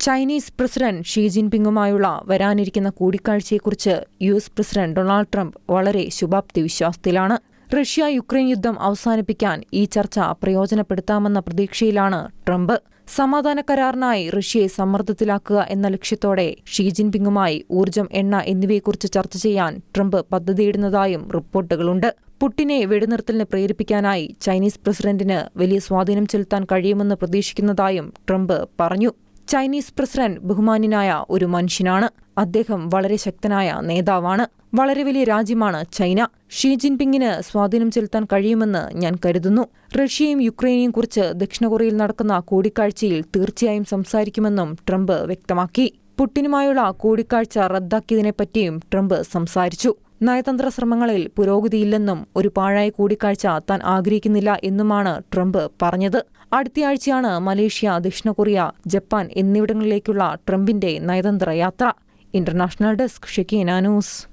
Chinese president Xi ജിൻപിങ്ങുമായുള്ള വരാനിരിക്കുന്ന കൂടിക്കാഴ്ചയെക്കുറിച്ച് US. President Donald Trump വളരെ ശുഭാപ്തി വിശ്വാസത്തിലാണ്. റഷ്യ-യുക്രൈൻ യുദ്ധം അവസാനിപ്പിക്കാൻ ഈ ചർച്ച പ്രയോജനപ്പെടുത്താമെന്ന പ്രതീക്ഷയിലാണ് ട്രംപ്. സമാധാന കരാറിനായി റഷ്യയെ സമ്മർദ്ദത്തിലാക്കുക എന്ന ലക്ഷ്യത്തോടെ ഷീ ജിൻപിങ്ങുമായി ഊർജ്ജം, എണ്ണ എന്നിവയെക്കുറിച്ച് ചർച്ച ചെയ്യാൻ ട്രംപ് പദ്ധതിയിടുന്നതായും റിപ്പോർട്ടുകളുണ്ട്. പുടിനെ വെടിനിർത്തലിന് പ്രേരിപ്പിക്കാനായി ചൈനീസ് പ്രസിഡന്റിന് വലിയ സ്വാധീനം ചെലുത്താൻ കഴിയുമെന്ന് പ്രതീക്ഷിക്കുന്നതായും ട്രംപ് പറഞ്ഞു. ചൈനീസ് പ്രസിഡന്റ് ബഹുമാന്യനായ ഒരു മനുഷ്യനാണ്. അദ്ദേഹം വളരെ ശക്തനായ നേതാവാണ്. വളരെ വലിയ രാജ്യമാണ് ചൈന. ഷീ ജിൻപിങ്ങിന് സ്വാധീനം ചെലുത്താൻ കഴിയുമെന്ന് ഞാൻ കരുതുന്നു. റഷ്യയും യുക്രൈനെയും കുറിച്ച് ദക്ഷിണ കൊറിയയിൽ നടക്കുന്ന കൂടിക്കാഴ്ചയിൽ തീർച്ചയായും സംസാരിക്കുമെന്നും ട്രംപ് വ്യക്തമാക്കി. പുടിനുമായുള്ള കൂടിക്കാഴ്ച റദ്ദാക്കിയതിനെപ്പറ്റിയും ട്രംപ് സംസാരിച്ചു. നയതന്ത്ര ശ്രമങ്ങളിൽ പുരോഗതിയില്ലെന്നും ഒരു പാഴായ കൂടിക്കാഴ്ച താൻ ആഗ്രഹിക്കുന്നില്ല എന്നുമാണ് ട്രംപ് പറഞ്ഞത്. അടുത്തയാഴ്ചയാണ് മലേഷ്യ, ദക്ഷിണ കൊറിയ, ജപ്പാൻ എന്നിവിടങ്ങളിലേക്കുള്ള ട്രംപിന്റെ നയതന്ത്ര യാത്ര. International desk, Shekinah news.